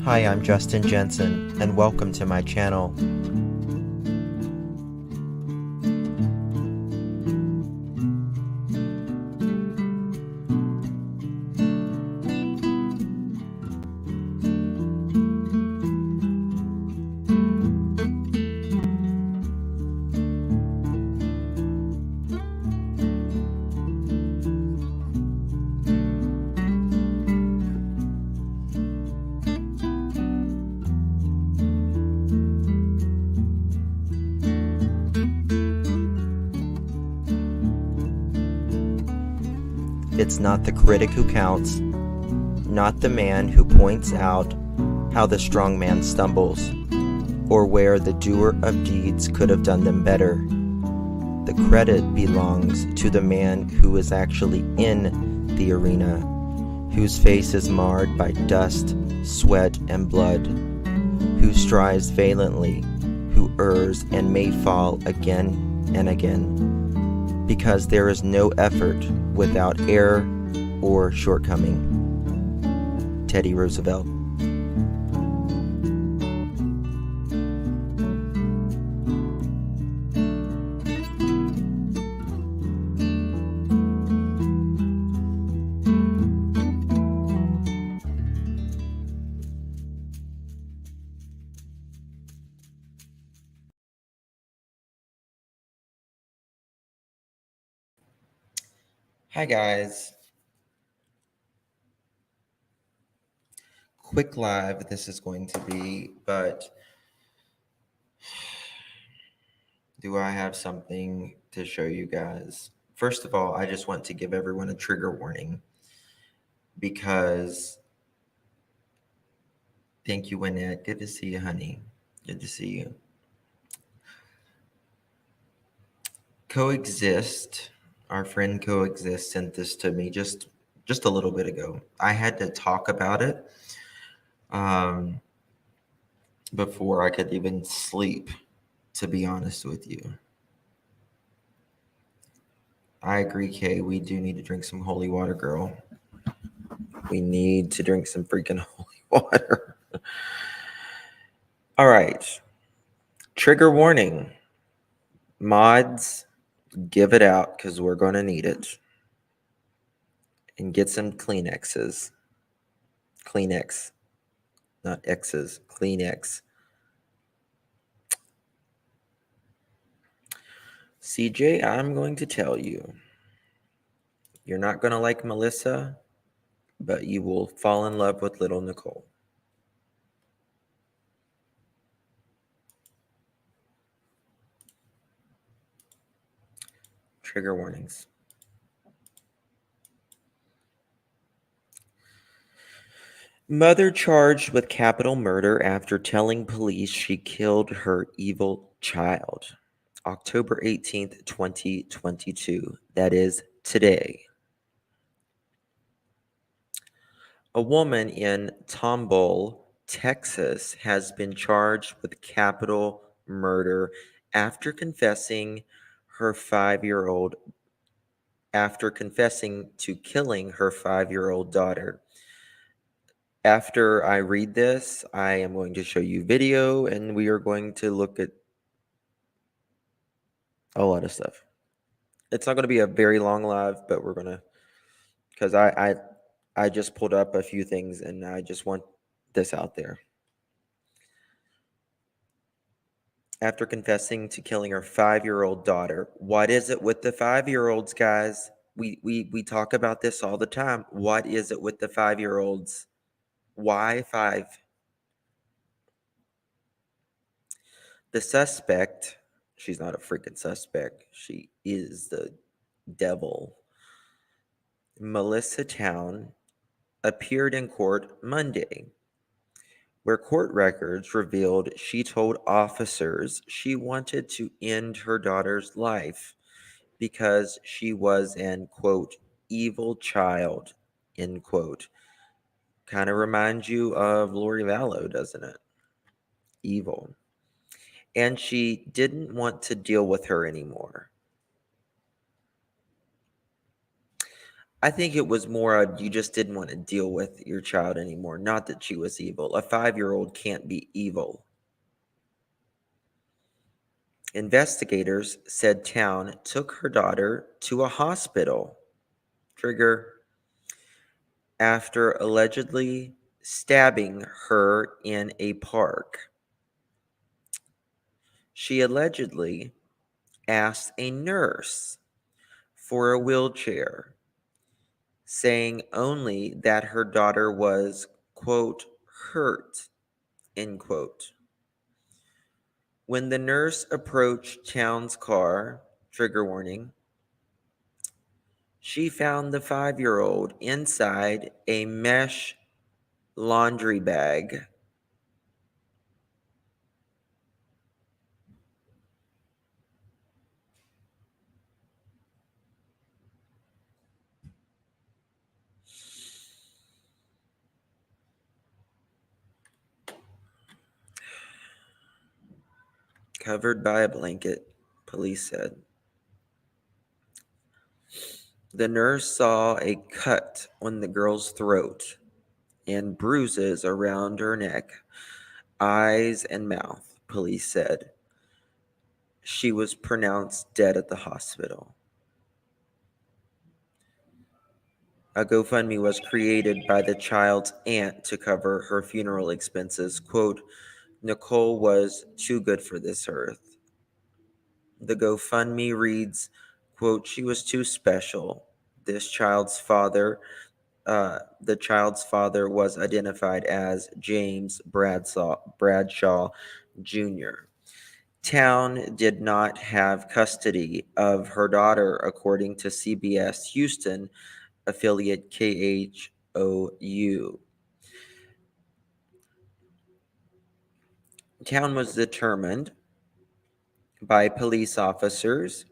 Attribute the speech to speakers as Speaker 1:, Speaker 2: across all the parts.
Speaker 1: Hi, I'm Justin Jensen, and welcome to my channel. It's not the critic who counts, not the man who points out how the strong man stumbles, or where the doer of deeds could have done them better. The credit belongs to the man who is actually in the arena, whose face is marred by dust, sweat, and blood, who strives valiantly, who errs and may fall again and again, because there is no effort without error or shortcoming. Teddy Roosevelt. Hi guys. Quick live this is going to be, but do I have something to show you guys? First of all, I just want to give everyone a trigger warning because thank you, Wynette. Good to see you, honey. Good to see you. Coexist, our friend Coexist sent this to me just a little bit ago. I had to talk about it before I could even sleep, to be honest with you. I agree, Kay. We do need to drink some holy water, girl. We need to drink some freaking holy water. All right. Trigger warning. Mods, give it out because we're going to need it. And get some Kleenexes. Kleenex. Not X's. Kleenex. CJ, I'm going to tell you. You're not going to like Melissa, but you will fall in love with little Nichole. Trigger warnings. Mother charged with capital murder after telling police she killed her evil child. October 18th, 2022. That is today. A woman in Tomball, Texas, has been charged with capital murder after confessing to killing her 5-year-old daughter. After I read this, I am going to show you video and we are going to look at a lot of stuff. It's not going to be a very long live, but we're going to, because I just pulled up a few things and I just want this out there. After confessing to killing her 5-year-old daughter. What is it with the 5-year-olds, guys? We talk about this all the time. What is it with the 5-year-olds? Why 5? The suspect, she's not a freaking suspect. She is the devil. Melissa Towne appeared in court Monday, where court records revealed she told officers she wanted to end her daughter's life because she was an, quote, evil child, end quote. Kind of reminds you of Lori Vallow, doesn't it? Evil. And she didn't want to deal with her anymore. I think it was more you just didn't want to deal with your child anymore. Not that she was evil. A 5-year-old can't be evil. Investigators said Towne took her daughter to a hospital, trigger, after allegedly stabbing her in a park. She allegedly asked a nurse for a wheelchair, saying only that her daughter was, quote, hurt, end quote. When the nurse approached Towne's car, trigger warning, she found the 5-year-old inside a mesh laundry bag. Covered by a blanket, police said. The nurse saw a cut on the girl's throat and bruises around her neck, eyes, and mouth, police said. She was pronounced dead at the hospital. A GoFundMe was created by the child's aunt to cover her funeral expenses. Quote, Nichole was too good for this earth. The GoFundMe reads, quote, she was too special. This child's father, the child's father was identified as James Bradshaw Jr. Towne did not have custody of her daughter, according to CBS Houston affiliate KHOU. Towne was detained by police officers,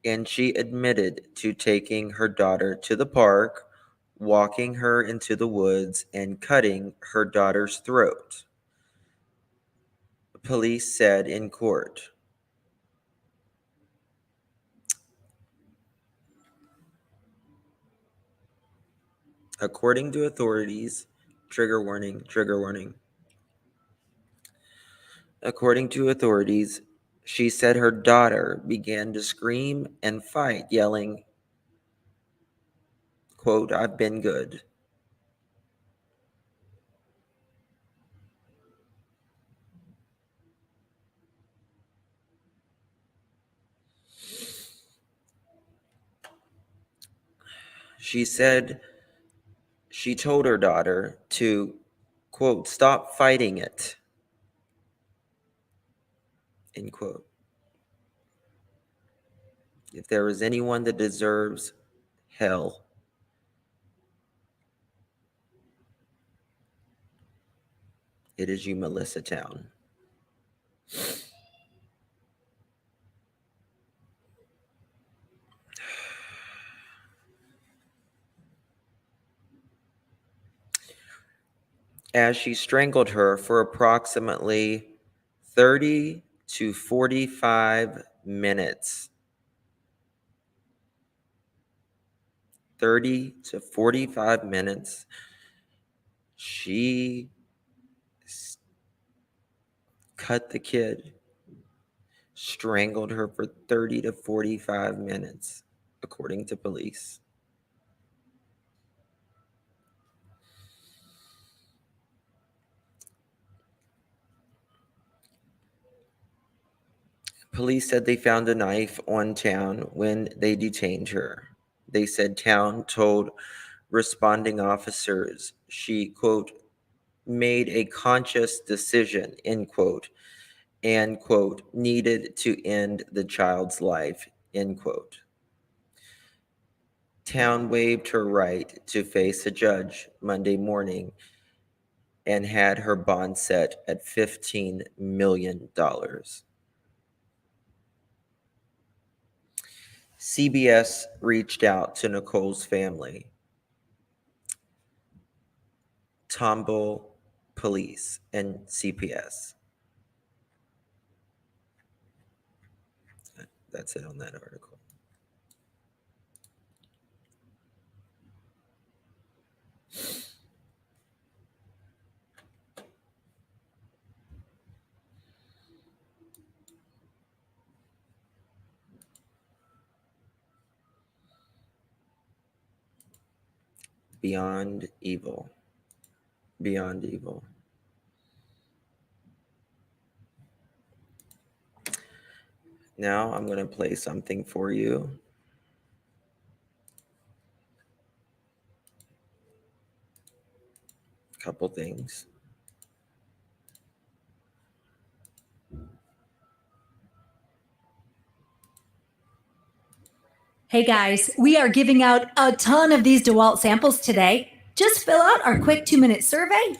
Speaker 1: and she admitted to taking her daughter to the park, walking her into the woods, and cutting her daughter's throat. Police said in court. According to authorities, trigger warning. According to authorities, she said her daughter began to scream and fight, yelling, quote, I've been good. She said she told her daughter to, quote, stop fighting it, end quote. If there is anyone that deserves hell, it is you, Melissa Towne. As she strangled her for approximately 30 to 45 minutes. 30 to 45 minutes. She cut the kid, strangled her for 30 to 45 minutes, according to police. Police said they found a knife on Towne when they detained her. They said Towne told responding officers she, quote, made a conscious decision, end quote, and, quote, needed to end the child's life, end quote. Towne waived her right to face a judge Monday morning and had her bond set at $15 million. CBS reached out to Nichole's family, Tomball Police, and CPS. That's it on that article. Beyond evil. Beyond evil. Now I'm going to play something for you. A couple things.
Speaker 2: Hey guys, we are giving out a ton of these DeWalt samples today. Just fill out our quick 2-minute survey.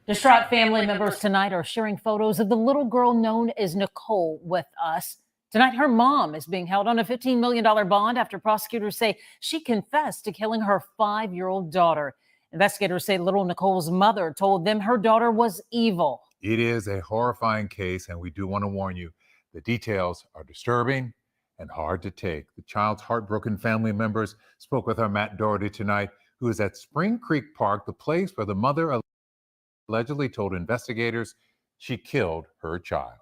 Speaker 3: Distraught family members tonight are sharing photos of the little girl known as Nichole with us. Tonight, her mom is being held on a $15 million bond after prosecutors say she confessed to killing her 5-year-old daughter. Investigators say little Nichole's mother told them her daughter was evil.
Speaker 4: It is a horrifying case, and we do want to warn you, the details are disturbing and hard to take. The child's heartbroken family members spoke with our Matt Doherty tonight, who is at Spring Creek Park, the place where the mother allegedly told investigators she killed her child.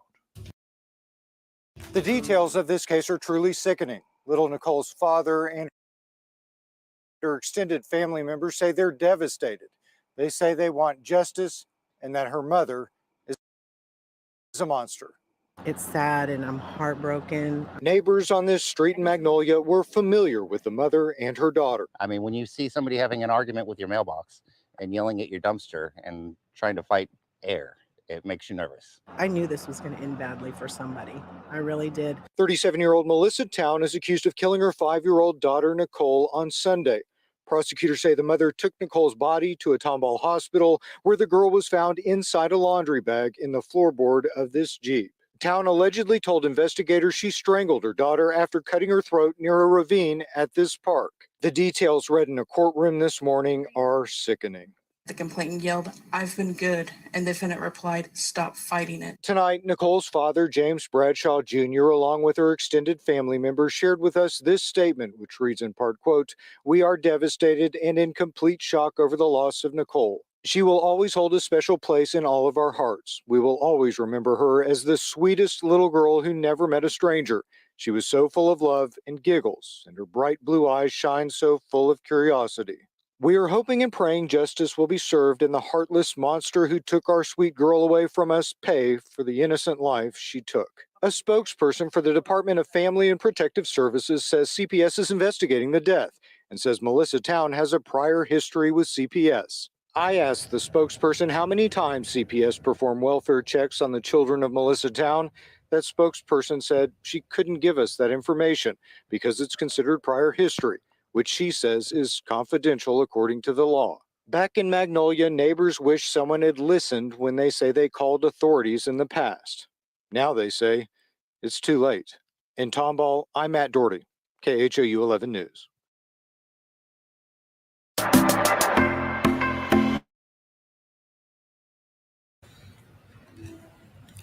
Speaker 5: The details of this case are truly sickening. Little Nichole's father and her extended family members say they're devastated. They say they want justice and that her mother is a monster.
Speaker 6: It's sad and I'm heartbroken.
Speaker 5: Neighbors on this street in Magnolia were familiar with the mother and her daughter.
Speaker 7: I mean, when you see somebody having an argument with your mailbox and yelling at your dumpster and trying to fight air, it makes you nervous.
Speaker 6: I knew this was going to end badly for somebody. I really did.
Speaker 5: 37-year-old Melissa Towne is accused of killing her 5-year-old daughter, Nichole, on Sunday. Prosecutors say the mother took Nichole's body to a Tomball hospital where the girl was found inside a laundry bag in the floorboard of this Jeep. Towne allegedly told investigators she strangled her daughter after cutting her throat near a ravine at this park. The details read in a courtroom this morning are sickening.
Speaker 8: The complainant yelled, "I've been good," and the defendant replied, "Stop fighting it."
Speaker 5: Tonight, Nichole's father, James Bradshaw Jr., along with her extended family members, shared with us this statement, which reads in part, quote, "We are devastated and in complete shock over the loss of Nichole. She will always hold a special place in all of our hearts. We will always remember her as the sweetest little girl who never met a stranger. She was so full of love and giggles, and her bright blue eyes shine so full of curiosity. We are hoping and praying justice will be served and the heartless monster who took our sweet girl away from us pay for the innocent life she took." A spokesperson for the Department of Family and Protective Services says CPS is investigating the death and says Melissa Towne has a prior history with CPS. I asked the spokesperson how many times CPS performed welfare checks on the children of Melissa Towne. That spokesperson said she couldn't give us that information because it's considered prior history, which she says is confidential according to the law. Back in Magnolia, neighbors wish someone had listened when they say they called authorities in the past. Now they say it's too late. In Tomball, I'm Matt Doherty, KHOU 11 News.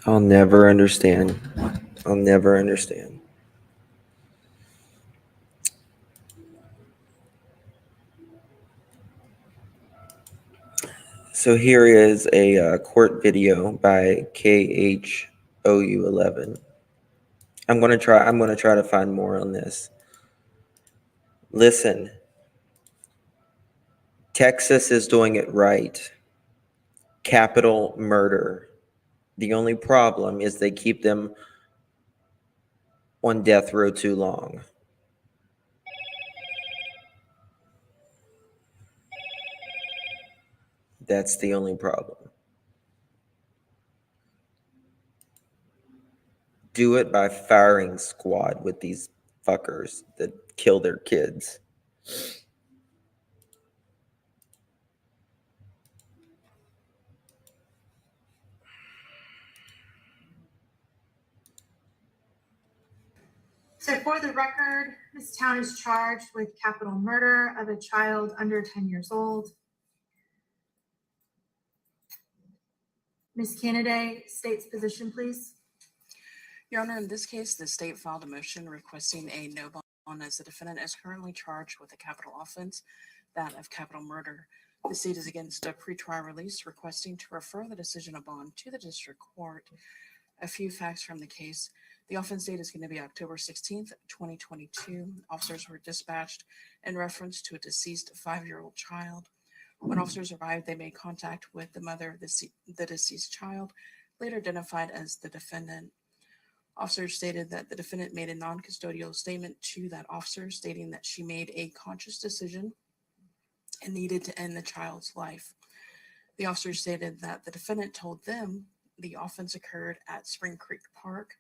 Speaker 1: I'll never understand. I'll never understand. So here is a court video by KHOU 11. I'm gonna try to find more on this. Listen, Texas is doing it right. Capital murder. The only problem is they keep them on death row too long. That's the only problem. Do it by firing squad with these fuckers that kill their kids.
Speaker 9: So for the record, Ms. Towne is charged with capital murder of a child under 10 years old. Ms. Kennedy, state's position, please.
Speaker 8: Your Honor, in this case, the state filed a motion requesting a no bond as the defendant is currently charged with a capital offense, that of capital murder. The state is against a pretrial release, requesting to refer the decision of bond to the district court. A few facts from the case. The offense date is going to be October 16th, 2022. Officers were dispatched in reference to a deceased 5-year-old child. When officers arrived, they made contact with the mother of the deceased child, later identified as the defendant. Officers stated that the defendant made a non-custodial statement to that officer, stating that she made a conscious decision and needed to end the child's life. The officers stated that the defendant told them the offense occurred at Spring Creek Park.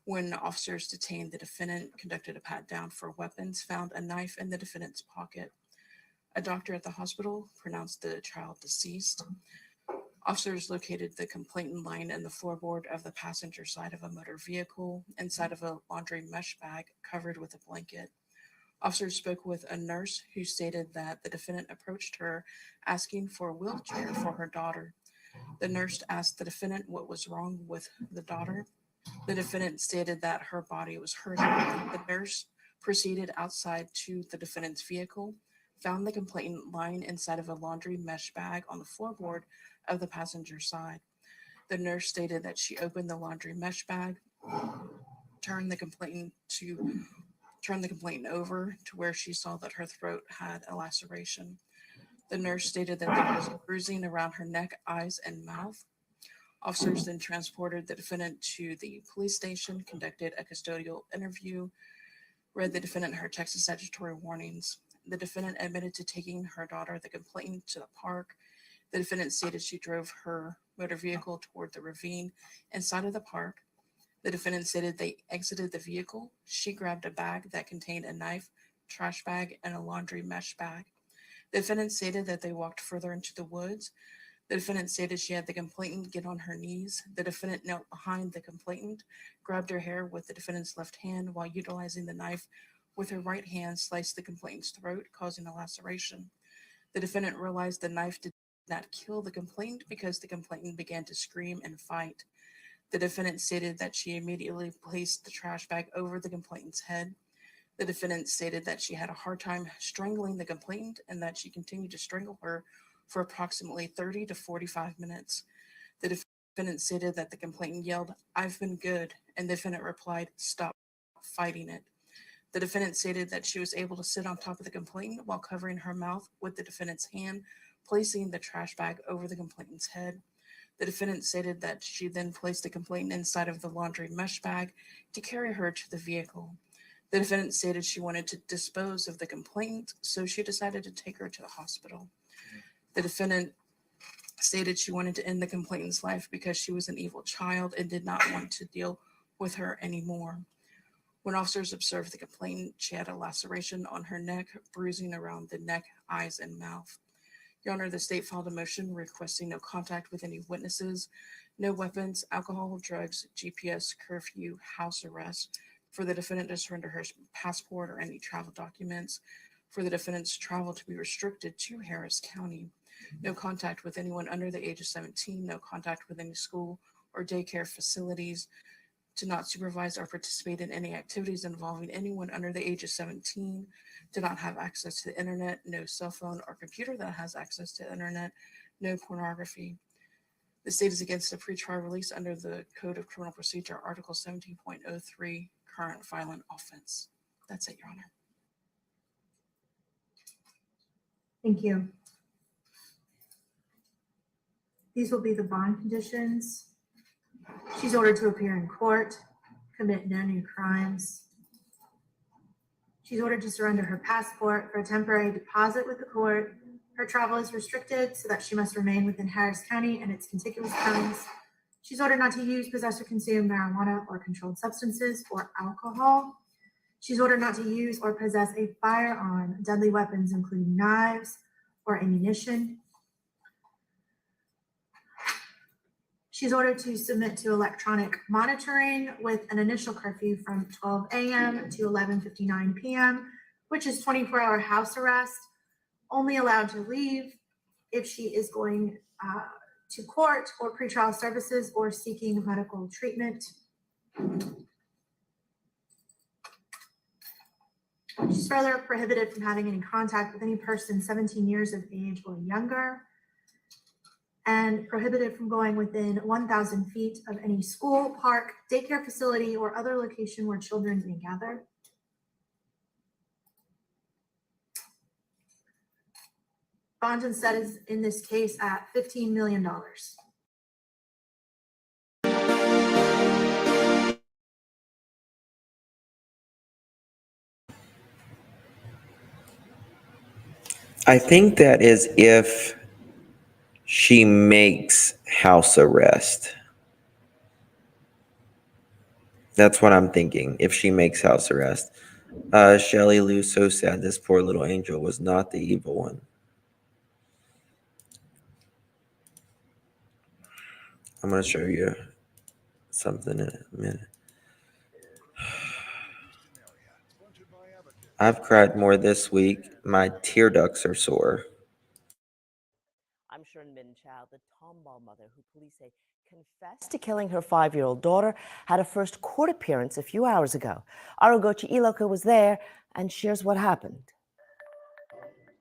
Speaker 8: When officers detained the defendant, conducted a pat-down for weapons, found a knife in the defendant's pocket. A doctor at the hospital pronounced the child deceased. Officers located the complainant lying in the floorboard of the passenger side of a motor vehicle, inside of a laundry mesh bag covered with a blanket. Officers spoke with a nurse who stated that the defendant approached her asking for a wheelchair for her daughter. The nurse asked the defendant what was wrong with the daughter. The defendant stated that her body was hurting. The nurse proceeded outside to the defendant's vehicle, found the complainant lying inside of a laundry mesh bag on the floorboard of the passenger side. The nurse stated that she opened the laundry mesh bag, turned the complainant over to where she saw that her throat had a laceration. The nurse stated that there was bruising around her neck, eyes, and mouth. Officers then transported the defendant to the police station, conducted a custodial interview, read the defendant her Texas statutory warnings. The defendant admitted to taking her daughter, the complainant, to the park. The defendant stated she drove her motor vehicle toward the ravine inside of the park. The defendant stated they exited the vehicle. She grabbed a bag that contained a knife, trash bag, and a laundry mesh bag. The defendant stated that they walked further into the woods. The defendant stated she had the complainant get on her knees. The defendant knelt behind the complainant, grabbed her hair with the defendant's left hand while utilizing the knife with her right hand, sliced the complainant's throat, causing a laceration. The defendant realized the knife did not kill the complainant because the complainant began to scream and fight. The defendant stated that she immediately placed the trash bag over the complainant's head. The defendant stated that she had a hard time strangling the complainant and that she continued to strangle her for approximately 30 to 45 minutes. The defendant stated that the complainant yelled, "I've been good," and the defendant replied, "Stop fighting it." The defendant stated that she was able to sit on top of the complainant while covering her mouth with the defendant's hand, placing the trash bag over the complainant's head. The defendant stated that she then placed the complainant inside of the laundry mesh bag to carry her to the vehicle. The defendant stated she wanted to dispose of the complainant, so she decided to take her to the hospital. The defendant stated she wanted to end the complainant's life because she was an evil child and did not want to deal with her anymore. When officers observed the complainant, she had a laceration on her neck, bruising around the neck, eyes, and mouth. Your Honor, the state filed a motion requesting no contact with any witnesses, no weapons, alcohol, drugs, GPS, curfew, house arrest, for the defendant to surrender her passport or any travel documents, for the defendant's travel to be restricted to Harris County, no contact with anyone under the age of 17, no contact with any school or daycare facilities, to not supervise or participate in any activities involving anyone under the age of 17, to not have access to the internet, no cell phone or computer that has access to the internet, no pornography. The state is against a pretrial release under the Code of Criminal Procedure, Article 17.03, current violent offense. That's it, Your Honor.
Speaker 9: Thank you. These will be the bond conditions. She's ordered to appear in court, commit no new crimes. She's ordered to surrender her passport for a temporary deposit with the court. Her travel is restricted so that she must remain within Harris County and its contiguous counties. She's ordered not to use, possess, or consume marijuana or controlled substances or alcohol. She's ordered not to use or possess a firearm, deadly weapons, including knives or ammunition. She's ordered to submit to electronic monitoring with an initial curfew from 12 a.m. to 11:59 p.m., which is 24-hour house arrest, only allowed to leave if she is going to court or pretrial services or seeking medical treatment. She's further prohibited from having any contact with any person 17 years of age or younger. and prohibited from going within 1,000 feet of any school, park, daycare facility, or other location where children may gather. Bond is set in this case at $15 million.
Speaker 1: I think that is if she makes house arrest. That's what I'm thinking, if she makes house arrest. Shelley Lou, so sad. This poor little angel was not the evil one. I'm going to show you something in a minute. I've cried more this week. My tear ducts are sore.
Speaker 10: I'm sure Nichole, the tomball mother who police say confessed to killing her 5-year-old daughter, had a first court appearance a few hours ago. Ugochi Iloka was there and shares what happened.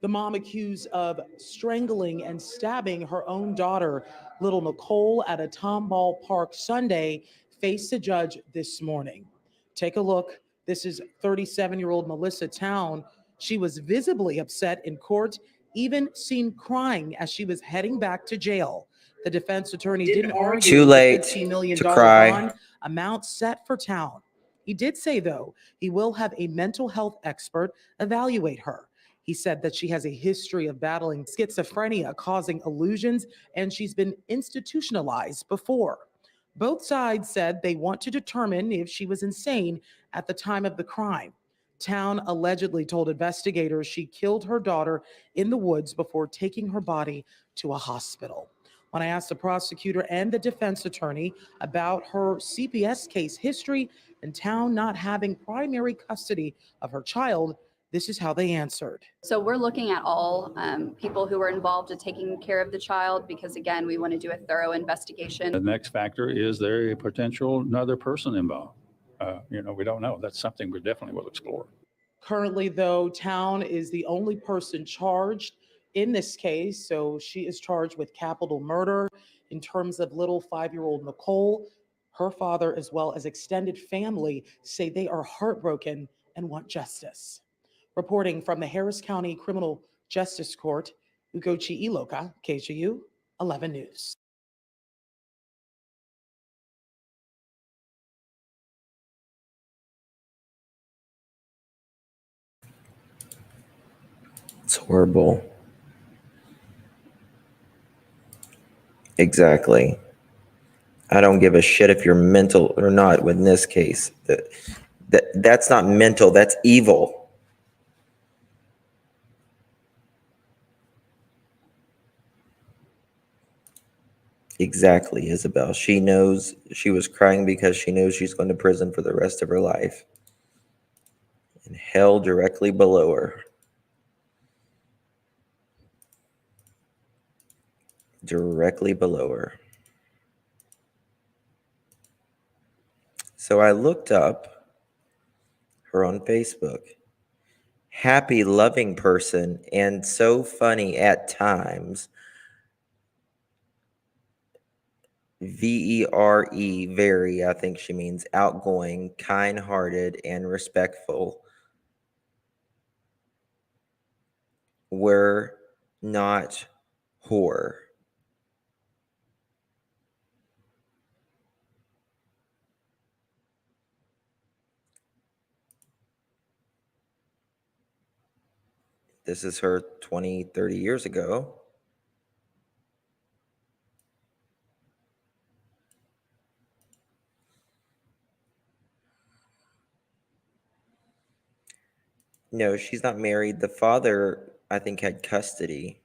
Speaker 11: The mom accused of strangling and stabbing her own daughter, little Nichole, at a tomball park Sunday, faced a judge this morning. Take a look. This is 37-year-old Melissa Towne. She was visibly upset in court, even seen crying as she was heading back to jail. The defense attorney didn't argue
Speaker 1: Too late
Speaker 11: the $15 million
Speaker 1: to cry.
Speaker 11: bond amount set for Towne. He did say, though, he will have a mental health expert evaluate her. He said that she has a history of battling schizophrenia, causing illusions, and she's been institutionalized before. Both sides said they want to determine if she was insane at the time of the crime. Towne allegedly told investigators she killed her daughter in the woods before taking her body to a hospital. When I asked the prosecutor and the defense attorney about her CPS case history and Towne not having primary custody of her child, this is how they answered.
Speaker 12: So we're looking at all people who were involved in taking care of the child because, again, we want to do a thorough investigation.
Speaker 13: The next factor is there a potential another person involved? We don't know. That's something we definitely will explore.
Speaker 11: Currently, though, Towne is the only person charged in this case. So she is charged with capital murder. In terms of little 5-year-old Nichole, her father, as well as extended family, say they are heartbroken and want justice. Reporting from the Harris County Criminal Justice Court, Ugochi Iloka, KGU 11 News.
Speaker 1: It's horrible. Exactly. I don't give a shit if you're mental or not in this case. That's not mental, that's evil. Exactly, Isabel. She knows she was crying because she knows she's going to prison for the rest of her life. And hell directly below her. Directly below her. So I looked up her on Facebook. Happy, loving person, and so funny at times. VERE, very, I think she means outgoing, kind-hearted, and respectful. We're not whore. This is her 20, 30 years ago. No, she's not married. The father, I think, had custody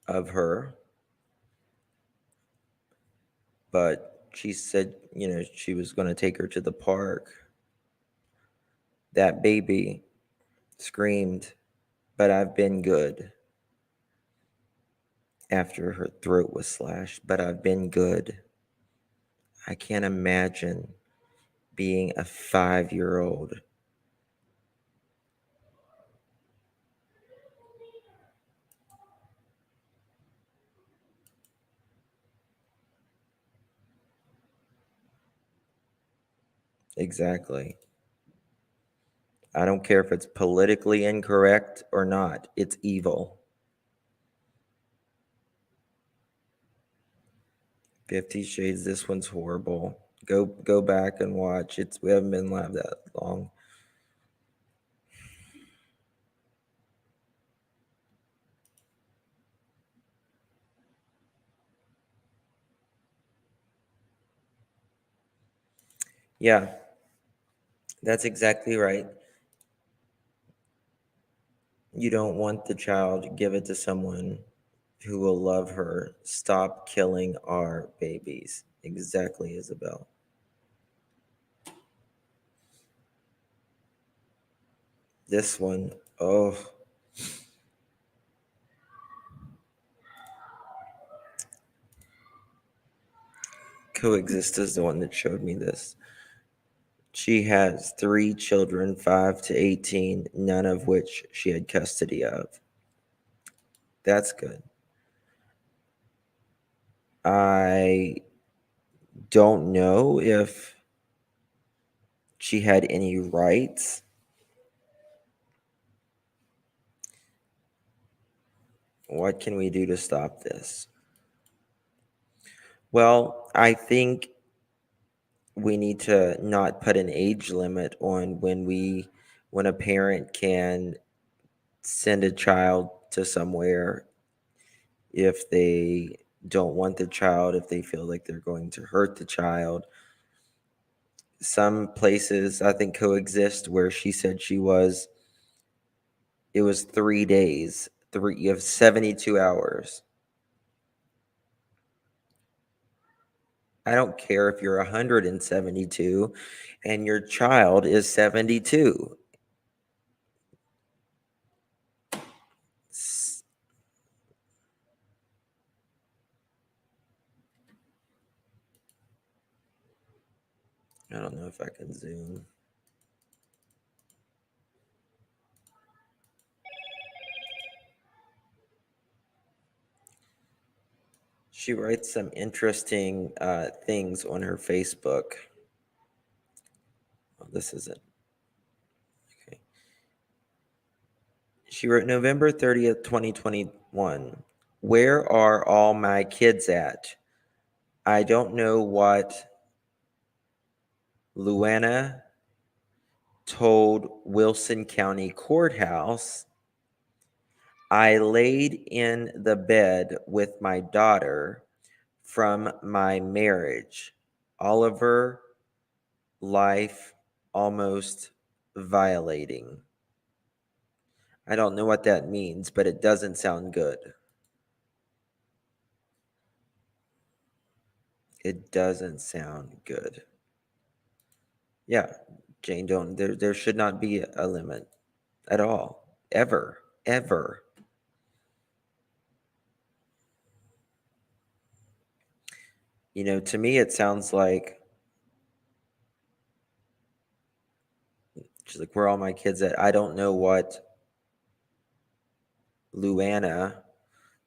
Speaker 1: of her. But she said, she was going to take her to the park. That baby screamed, "But I've been good." After her throat was slashed, "But I've been good." I can't imagine being a 5-year-old. Exactly. I don't care if it's politically incorrect or not. It's evil. 50 Shades, this one's horrible. Go back and watch. We haven't been live that long. Yeah, that's exactly right. You don't want the child, give it to someone who will love her. Stop killing our babies. Exactly, Isabel. This one, oh. Coexist is the one that showed me this. She has 3 children, 5 to 18, none of which she had custody of. That's good. I don't know if she had any rights. What can we do to stop this? Well, I think we need to not put an age limit on when a parent can send a child to somewhere if they don't want the child, if they feel like they're going to hurt the child. Some places, I think, Coexist, where she said it was 3 days, you have 72 hours. I don't care if you're 172 and your child is 72. I don't know if I can zoom. She writes some interesting things on her Facebook. Oh, this isn't. Okay. She wrote November 30th, 2021. Where are all my kids at? I don't know what Luana told Wilson County Courthouse. I laid in the bed with my daughter from my marriage. Oliver, life almost violating. I don't know what that means, but it doesn't sound good. It doesn't sound good. Yeah, Jane, there should not be a limit at all. Ever. To me, it sounds like she's like, where are all my kids at? I don't know what Luana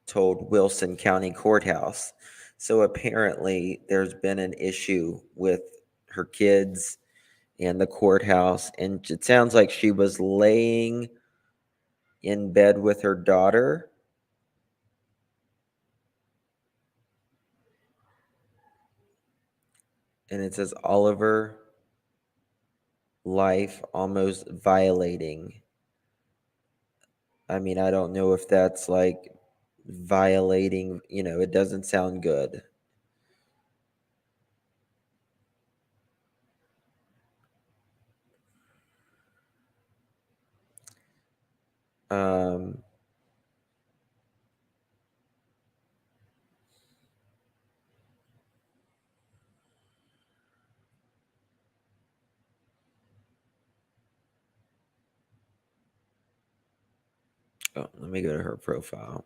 Speaker 1: told Wilson County Courthouse. So apparently there's been an issue with her kids and the courthouse. And it sounds like she was laying in bed with her daughter. And it says Oliver, life almost violating. I mean, I don't know if that's like violating, it doesn't sound good. Um, let me go to her profile.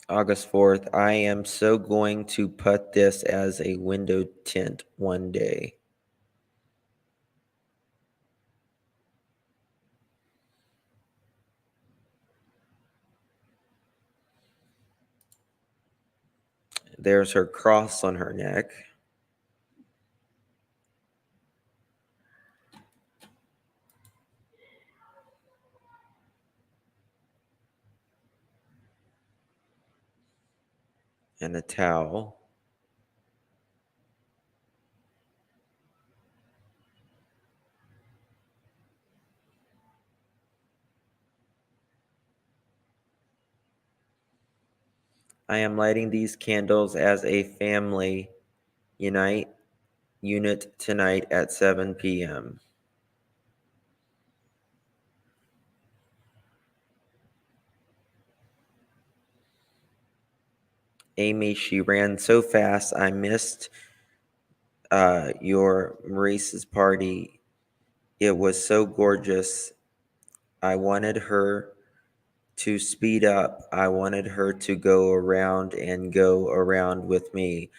Speaker 1: August 4th, I am so going to put this as a window tint one day. There's her cross on her neck. And a towel. I am lighting these candles as a family unite tonight at 7 p.m. Amy, she ran so fast I missed your Maurice's party. It was so gorgeous. I wanted her to speed up. I wanted her to go around with me.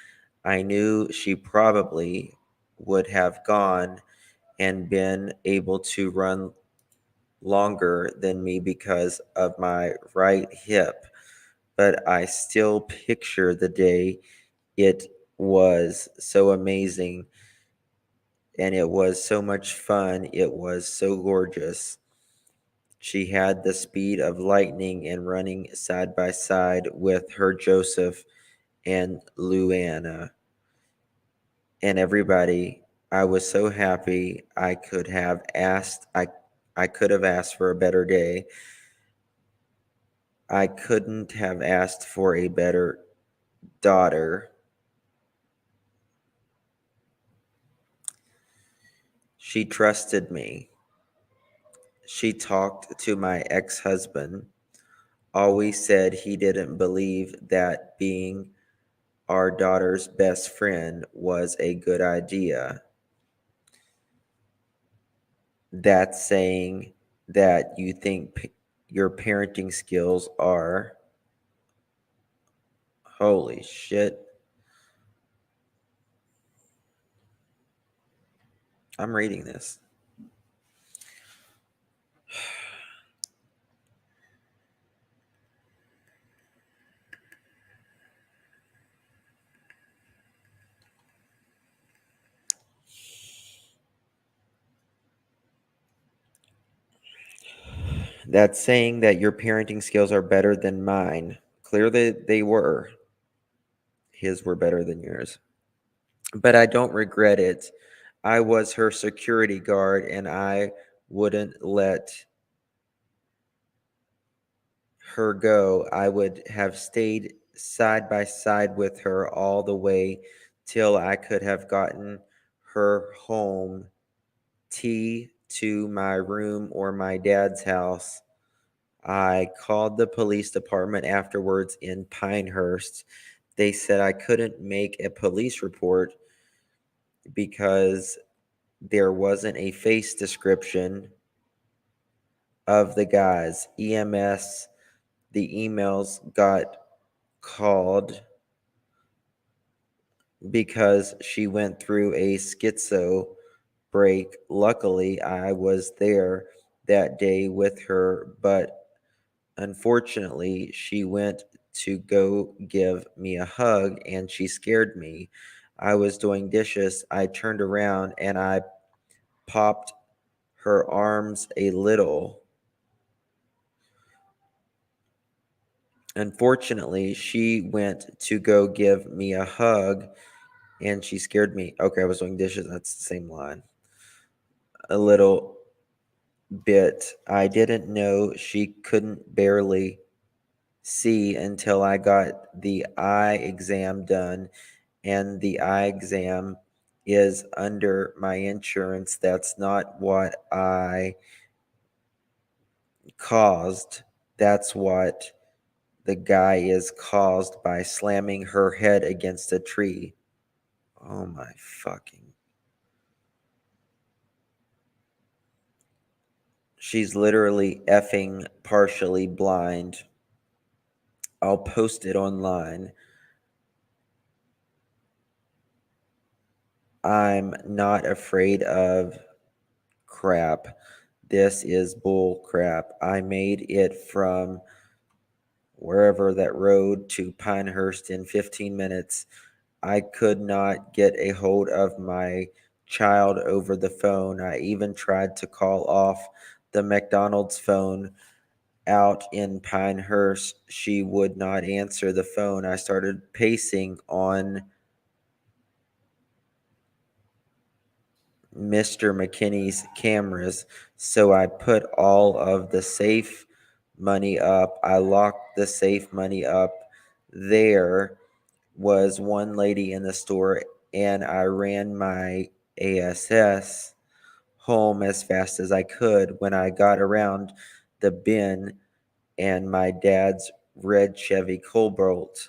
Speaker 1: I knew she probably would have gone and been able to run longer than me because of my right hip, but I still picture the day. It was so amazing and it was so much fun. It was so gorgeous. She had the speed of lightning and running side by side with her Joseph and Luana and everybody. I was so happy. I could have asked for a better day. I couldn't have asked for a better daughter. She trusted me. She talked to my ex-husband, always said he didn't believe that being our daughter's best friend was a good idea. That's saying that you think your parenting skills are. Holy shit. I'm reading this. That's saying that your parenting skills are better than mine. Clearly they were. His were better than yours. But I don't regret it. I was her security guard and I wouldn't let her go. I would have stayed side by side with her all the way till I could have gotten her home, tea to my room or my dad's house. I called the police department afterwards in Pinehurst. They said I couldn't make a police report because there wasn't a face description of the guys. EMS, the emails got called because she went through a schizo break. Luckily, I was there that day with her, but unfortunately, she went to go give me a hug and she scared me. I was doing dishes. I turned around and I popped her arms a little. Unfortunately, she went to go give me a hug and she scared me. Okay, I was doing dishes. That's the same line. A little bit. I didn't know she couldn't barely see until I got the eye exam done, and the eye exam is under my insurance. That's not what I caused. That's what the guy is caused by slamming her head against a tree. Oh my fucking. She's literally effing partially blind. I'll post it online. I'm not afraid of crap. This is bull crap. I made it from wherever that road to Pinehurst in 15 minutes. I could not get a hold of my child over the phone. I even tried to call off the McDonald's phone out in Pinehurst. She would not answer the phone. I started pacing on Mr. McKinney's cameras, so I put all of the safe money up. I locked the safe money up. There was one lady in the store, and I ran my ASS home as fast as I could. When I got around the bend and my dad's red Chevy Cobalt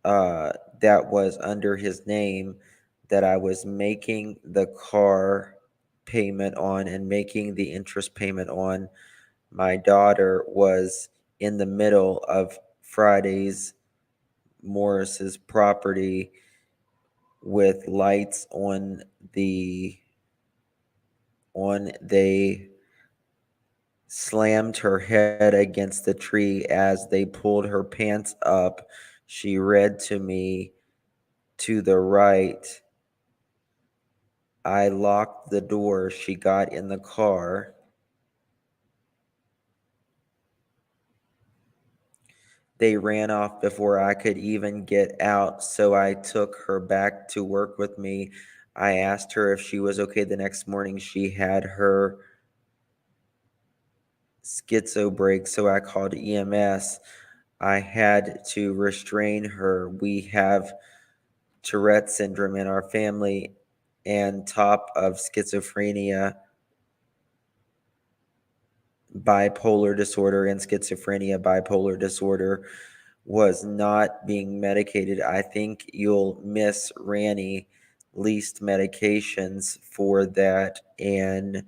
Speaker 1: that was under his name, that I was making the car payment on and making the interest payment on, my daughter was in the middle of Friday's Morris's property with lights on. They slammed her head against the tree as they pulled her pants up. She read to me to the right. I locked the door. She got in the car. They ran off before I could even get out, so I took her back to work with me. I asked her if she was okay the next morning. She had her schizo break, so I called EMS. I had to restrain her. We have Tourette syndrome in our family, and top of schizophrenia, bipolar disorder, and schizophrenia, bipolar disorder, was not being medicated. I think you'll miss Ranny least medications for that, and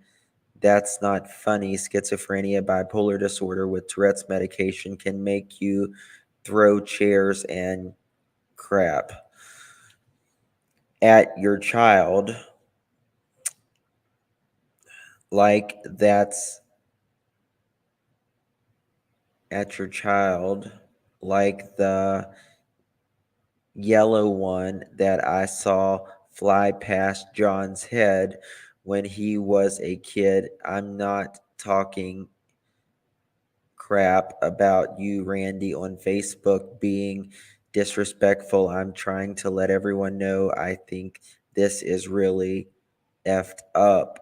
Speaker 1: that's not funny. Schizophrenia, bipolar disorder with Tourette's medication can make you throw chairs and crap at your child, like that's at your child, like the yellow one that I saw fly past John's head when he was a kid. I'm not talking crap about you, Randy, on Facebook being disrespectful. I'm trying to let everyone know I think this is really effed up.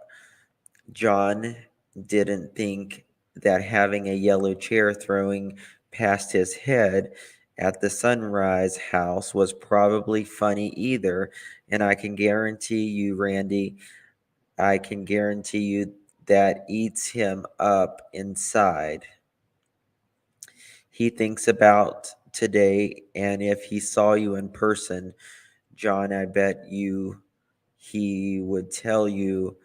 Speaker 1: John didn't think that having a yellow chair throwing past his head at the Sunrise house was probably funny either. And I can guarantee you, Randy, I can guarantee you that eats him up inside. He thinks about today, and if he saw you in person, John, I bet you he would tell you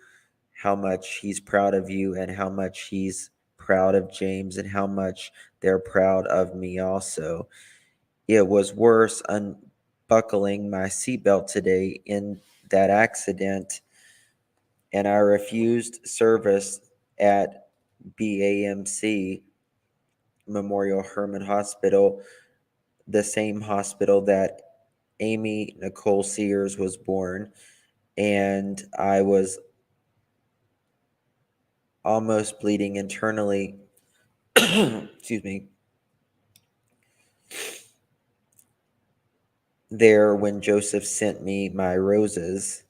Speaker 1: how much he's proud of you and how much he's proud of James and how much they're proud of me also. It was worse unbuckling my seatbelt today in that accident, and I refused service at BAMC, Memorial Hermann Hospital, the same hospital that Amy Nichole Sears was born, and I was almost bleeding internally. Excuse me. There when Joseph sent me my roses.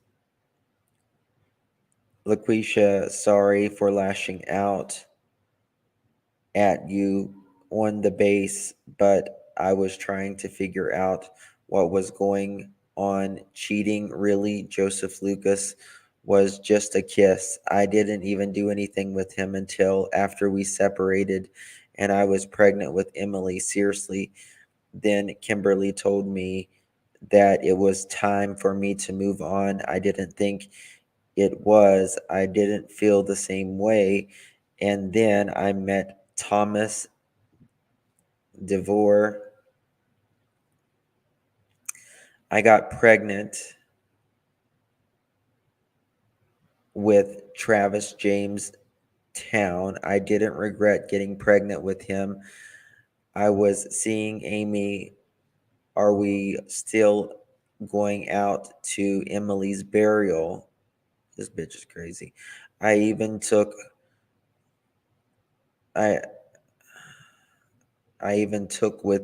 Speaker 1: LaQuisha, sorry for lashing out at you on the base, but I was trying to figure out what was going on. Cheating, really? Joseph Lucas was just a kiss. I didn't even do anything with him until after we separated and I was pregnant with Emily. Seriously. Then Kimberly told me that it was time for me to move on. I didn't think it was. I didn't feel the same way. And then I met Thomas DeVore. I got pregnant with Travis James Towne. I didn't regret getting pregnant with him. I was seeing Amy. Are we still going out to Emily's burial? This bitch is crazy. I even took I I even took with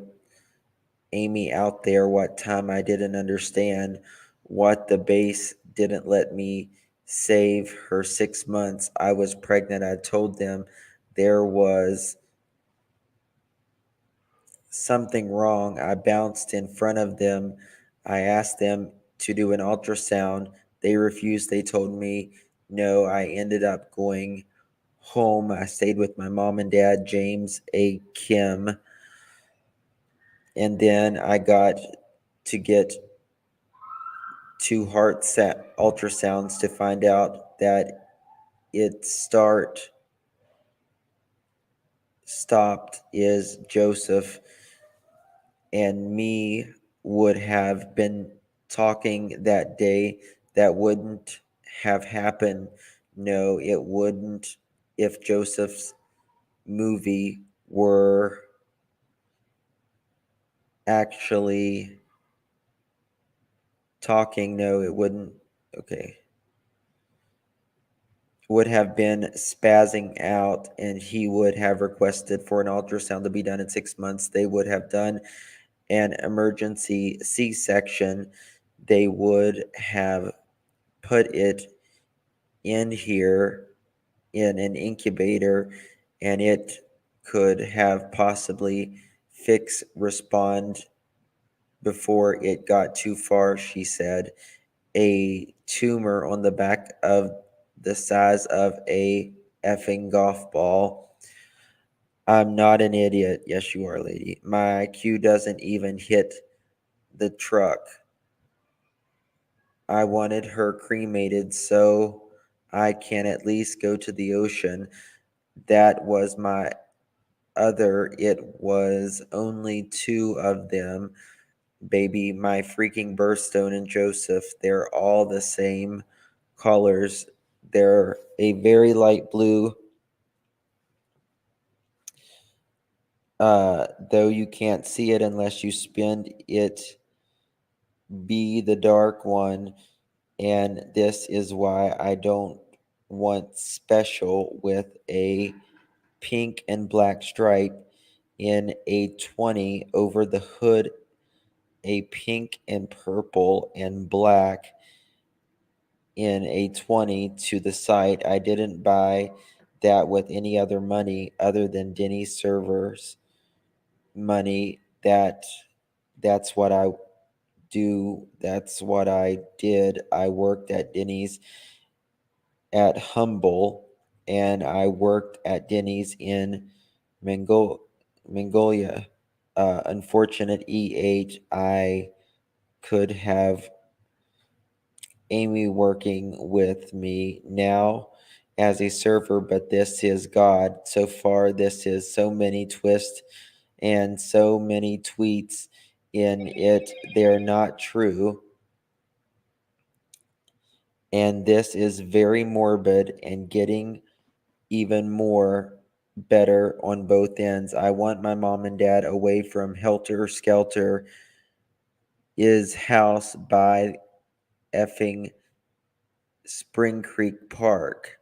Speaker 1: Amy out there what time I didn't understand what the base didn't let me save her 6 months. I was pregnant. I told them there was something wrong. I bounced in front of them. I asked them to do an ultrasound. They refused. They told me no. I ended up going home. I stayed with my mom and dad, James A. Kim. And then I got to get two heart ultrasounds to find out that it stopped is Joseph, and me would have been talking that day. That wouldn't have happened. No, it wouldn't if Joseph's movie were actually talking. No, it wouldn't. Okay. Would have been spazzing out, and he would have requested for an ultrasound to be done in 6 months. They would have done an emergency C-section. They would have put it in here in an incubator, and it could have possibly respond before it got too far, she said. A tumor on the back of the size of a effing golf ball. I'm not an idiot. Yes, you are, lady. My IQ doesn't even hit the truck. I wanted her cremated so I can at least go to the ocean. That was my other. It was only two of them. Baby, my freaking birthstone and Joseph, they're all the same colors. They're a very light blue, though you can't see it unless you spin it be the dark one. And this is why I don't want special with a pink and black stripe in a 20 over the hood, a pink and purple and black in a 20 to the site. I didn't buy that with any other money other than Denny's servers money. That's what I do. That's what I did. I worked at Denny's at Humble, and I worked at Denny's in Mongolia. Unfortunate I could have Amy working with me now as a server, but this is God. So far, this is so many twists and so many tweets in it. They're not true. And this is very morbid and getting even more better on both ends. I want my mom and dad away from Helter Skelter is house by effing Spring Creek Park.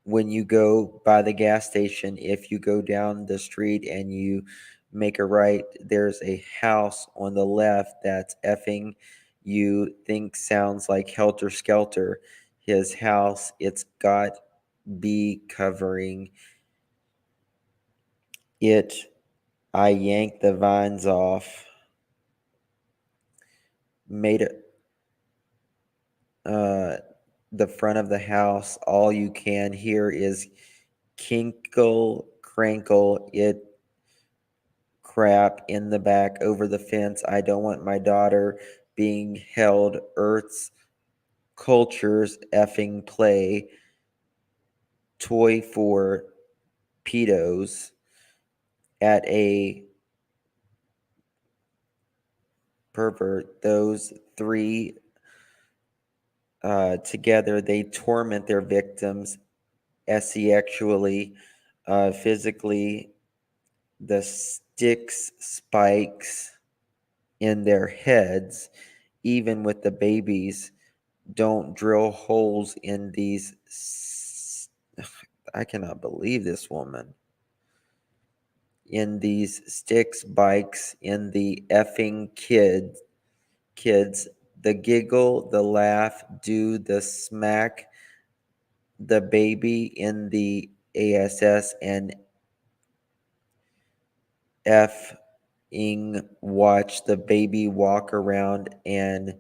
Speaker 1: When you go by the gas station, if you go down the street and you make a right, there's a house on the left that's effing you think sounds like Helter Skelter. His house, it's got bee covering it. I yanked the vines off, made it the front of the house. All you can hear is kinkle, crankle, it crap in the back over the fence. I don't want my daughter being held. Earth's cultures effing play toy for pedos at a pervert. Those three together, they torment their victims sexually, physically, the sticks, spikes in their heads, even with the babies. Don't drill holes in these. I cannot believe this woman. In these sticks, bikes, in the effing kids, the giggle, the laugh, do the smack, the baby in the ass and effing watch the baby walk around and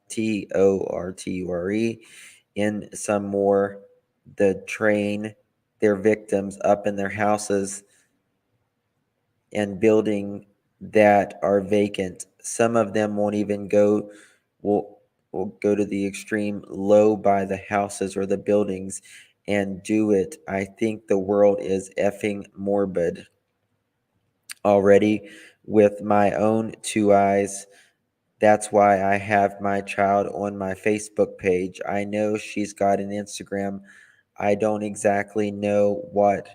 Speaker 1: torture in some more, the train their victims up in their houses and building that are vacant. Some of them won't even will go to the extreme low by the houses or the buildings and do it. I think the world is effing morbid already with my own two eyes. That's why I have my child on my Facebook page. I know she's got an Instagram. I don't exactly know what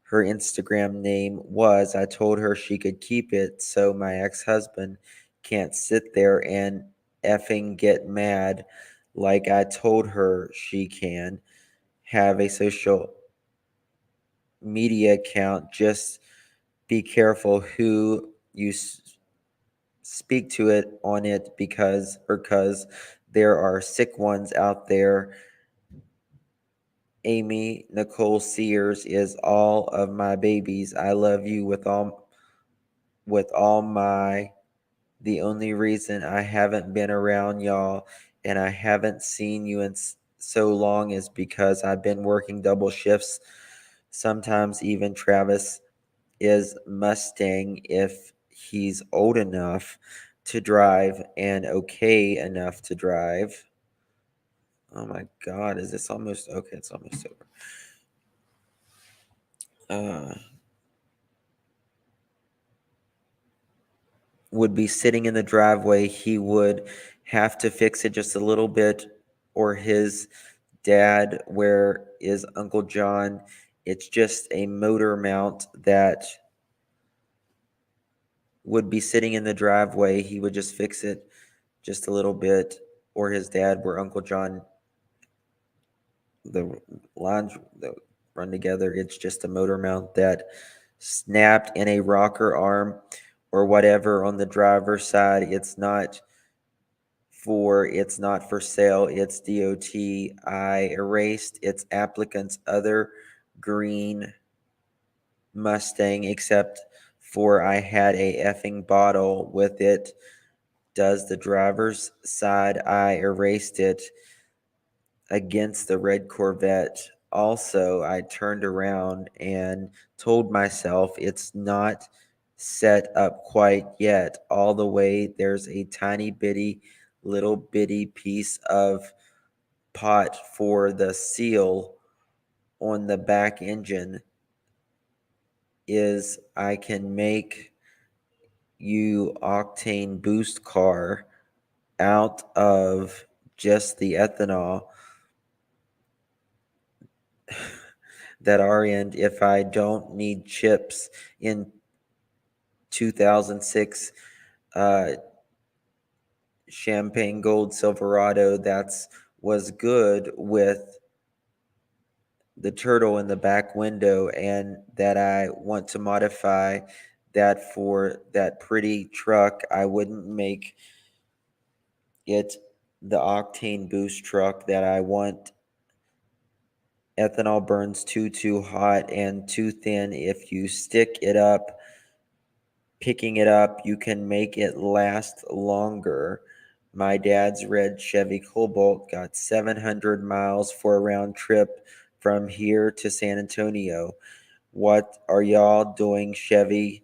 Speaker 1: her Instagram name was. I told her she could keep it so my ex-husband can't sit there and effing get mad like I told her she can. Have a social media account. Just be careful who you speak to it on it because there are sick ones out there. Amy Nichole Sears is all of my babies. I love you with all my. The only reason I haven't been around y'all and I haven't seen you in so long is because I've been working double shifts. Sometimes even Travis is Mustang if he's old enough to drive and okay enough to drive. Oh my God, is this almost okay? It's almost over. Would be sitting in the driveway. He would have to fix it just a little bit, or his dad, where is Uncle John? It's just a motor mount that would be sitting in the driveway. He would just fix it just a little bit, or his dad, where Uncle John, the lines that run together. It's just a motor mount that snapped in a rocker arm or whatever on the driver's side. It's not for sale. It's DOT. I erased its applicant's other green Mustang except for I had a effing bottle with it. Does the driver's side? I erased it against the red Corvette. Also, I turned around and told myself it's not set up quite yet. All the way, there's a tiny little bitty piece of pot for the seal on the back engine. Is I can make you octane boost car out of just the ethanol that are in. If I don't need chips in 2006 Champagne Gold Silverado, that's was good with the turtle in the back window, and that I want to modify that for that pretty truck. I wouldn't make it the octane boost truck that I want. Ethanol burns too hot and too thin. If you stick it up, picking it up, you can make it last longer. My dad's red Chevy Cobalt got 700 miles for a round trip from here to San Antonio. What are y'all doing, Chevy?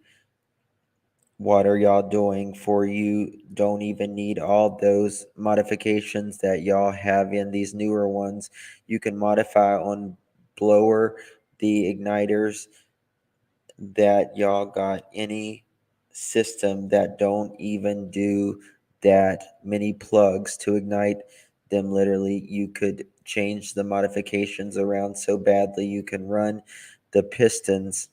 Speaker 1: What are y'all doing? For you don't even need all those modifications that y'all have in these newer ones. You can modify on blower, the igniters that y'all got, any system that don't even do that many plugs to ignite them literally. You could change the modifications around so badly. You can run the pistons.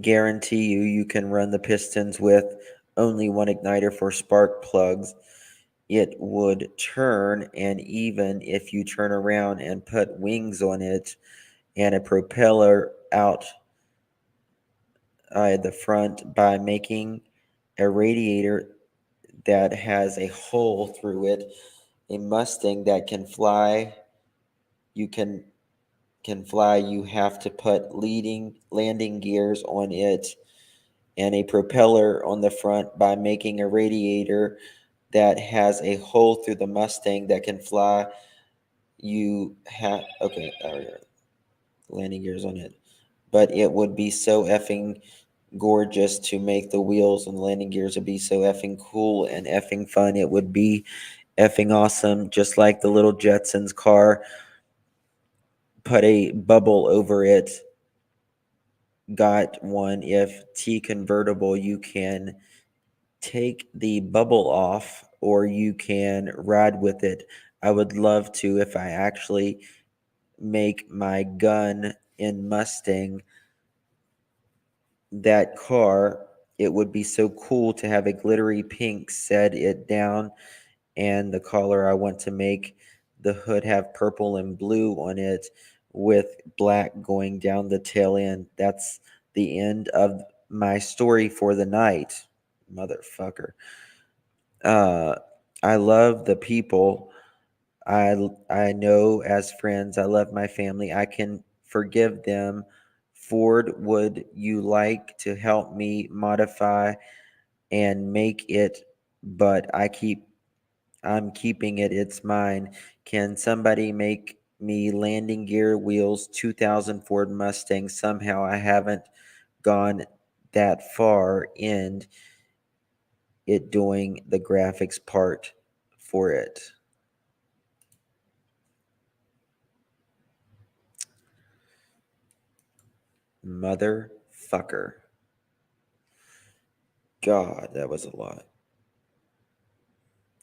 Speaker 1: Guarantee you can run the pistons with only one igniter for spark plugs. It would turn, and even if you turn around and put wings on it and a propeller out at the front by making a radiator that has a hole through it, a Mustang that can fly, you can fly, you have to put landing gears on it and a propeller on the front by making a radiator that has a hole through the Mustang that can fly. You have landing gears on it, but it would be so effing gorgeous to make the wheels and the landing gears would be so effing cool and effing fun. It would be effing awesome, just like the little Jetsons car. Put a bubble over it. Got one. If T convertible, you can take the bubble off or you can ride with it. I would love to, if I actually make my gun in Mustang that car, it would be so cool to have a glittery pink set it down, and the collar I want to make the hood have purple and blue on it with black going down the tail end. That's the end of my story for the night, motherfucker. I love the people I know as friends. I love my family. I can forgive them. Ford, would you like to help me modify and make it? But I'm keeping it. It's mine. Can somebody make me landing gear wheels 2000 Ford Mustang? Somehow I haven't gone that far in it doing the graphics part for it. Motherfucker. God, that was a lot.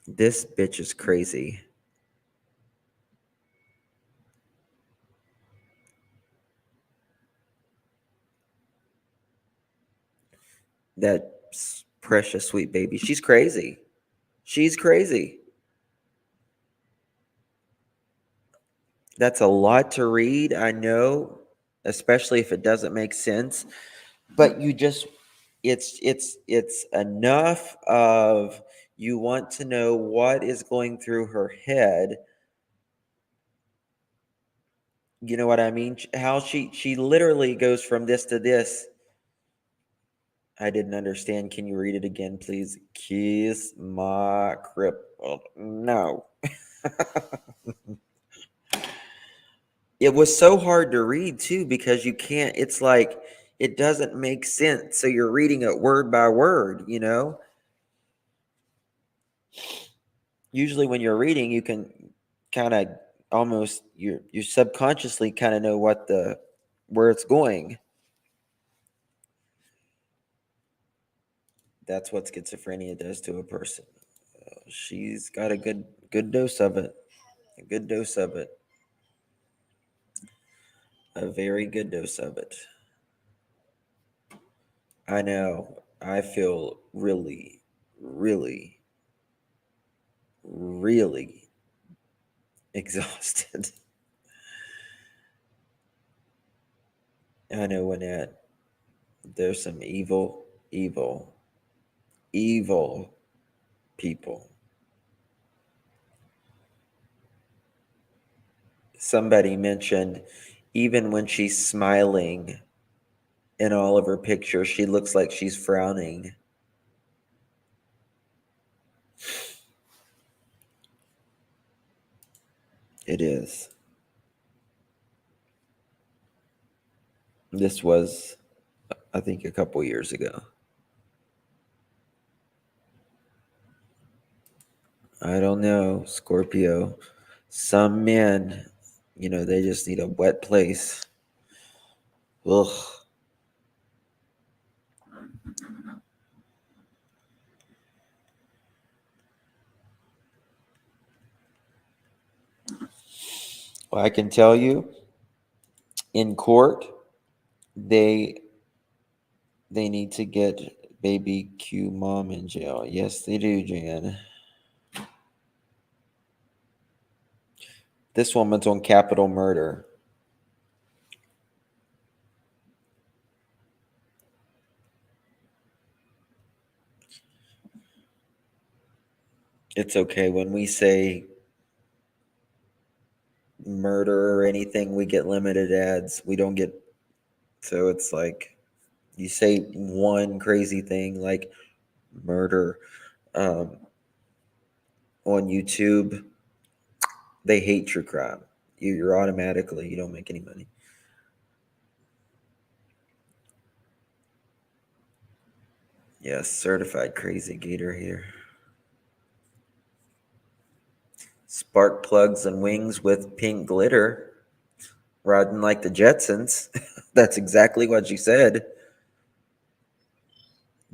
Speaker 1: This bitch is crazy. That precious sweet baby. She's crazy. She's crazy. That's a lot to read, I know, especially if it doesn't make sense. But you just it's enough of you want to know what is going through her head. You know what I mean? How she literally goes from this to this. I didn't understand. Can you read it again, please? Kiss my cripple. No. It was so hard to read too because you can't, it's like it doesn't make sense. So you're reading it word by word, you know? Usually when you're reading, you can kind of almost you subconsciously kind of know where it's going. That's what schizophrenia does to a person. She's got a good dose of it. A good dose of it. A very good dose of it. I know. I feel really, really, really exhausted. I know, Annette. There's some evil people. Somebody mentioned even when she's smiling in all of her pictures, she looks like she's frowning. It is. This was, I think, a couple years ago. I don't know, Scorpio. Some men, they just need a wet place. Ugh. Well, I can tell you, in court, they need to get baby Q mom in jail. Yes, they do, Jan. This woman's on capital murder. It's okay when we say murder or anything, we get limited ads. We don't get, so it's like you say one crazy thing like murder on YouTube, they hate true crime. You're automatically, you don't make any money. Yes, certified crazy gator here. Spark plugs and wings with pink glitter. Riding like the Jetsons. That's exactly what she said.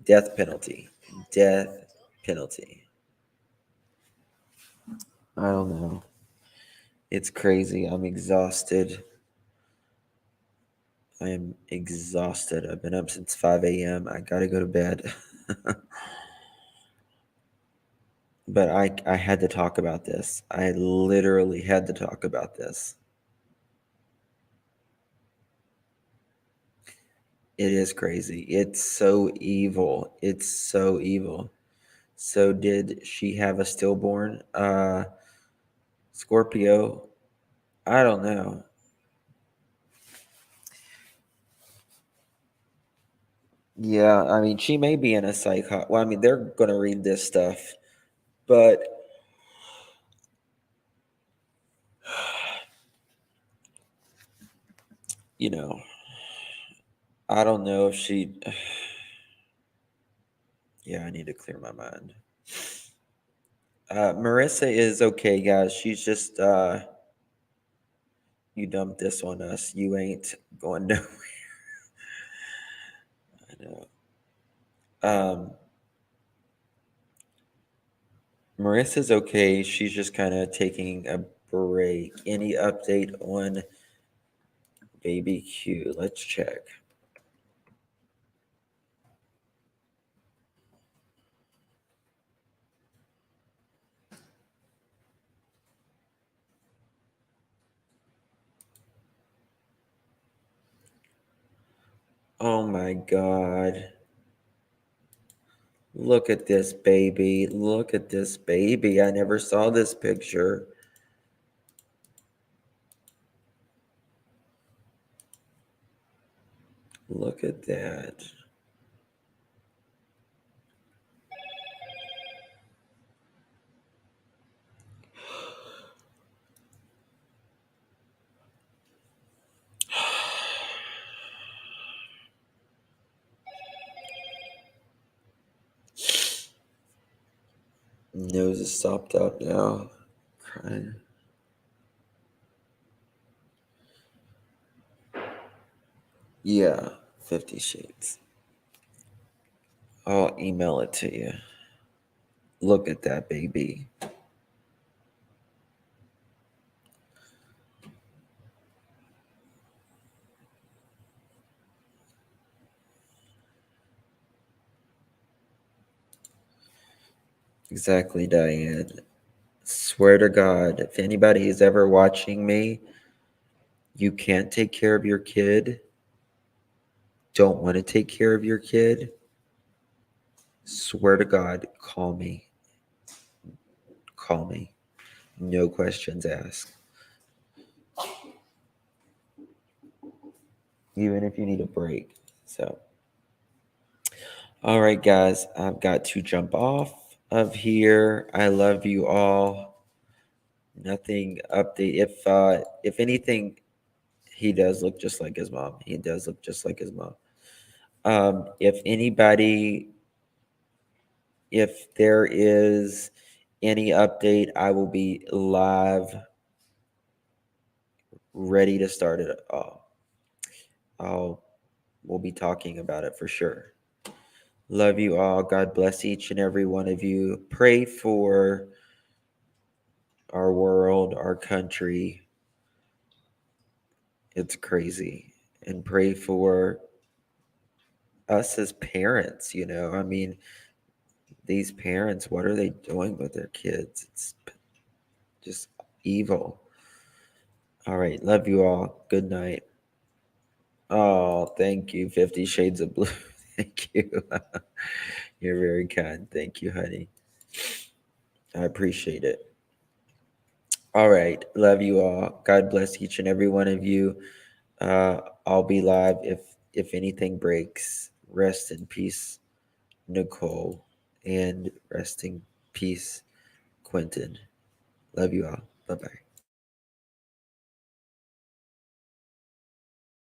Speaker 1: Death penalty. Death penalty. I don't know. It's crazy. I'm exhausted. I am exhausted. I've been up since 5 a.m. I gotta go to bed. But I had to talk about this. I literally had to talk about this. It is crazy. It's so evil. It's so evil. So did she have a stillborn? Scorpio? I don't know. Yeah, I mean, she may be in a psycho. Well, I mean, they're going to read this stuff, but you know, I don't know if she. Yeah, I need to clear my mind. Marissa is okay, guys. She's just you dumped this on us. You ain't going nowhere. I know. Marissa's okay. She's just kind of taking a break. Any update on baby Q? Let's check. Oh my God. Look at this baby. Look at this baby. I never saw this picture. Look at that. Nose is stopped up now. Crying. Yeah, 50 Shades. I'll email it to you. Look at that baby. Exactly, Diane. Swear to God, if anybody is ever watching me, you can't take care of your kid, don't want to take care of your kid, swear to God, call me. Call me. No questions asked. Even if you need a break. So, all right, guys, I've got to jump off of here. I love you all. Nothing update. If anything, he does look just like his mom. He does look just like his mom. If anybody, if there is any update, I will be live, ready to start it off. We'll be talking about it for sure. Love you all. God bless each and every one of you. Pray for our world, our country. It's crazy. And pray for us as parents, you know. I mean, these parents, what are they doing with their kids? It's just evil. All right. Love you all. Good night. Oh, thank you. 50 Shades of Blue. Thank you. You're very kind. Thank you, honey. I appreciate it. All right. Love you all. God bless each and every one of you. I'll be live if anything breaks. Rest in peace, Nichole, and rest in peace, Quentin. Love you all. Bye-bye.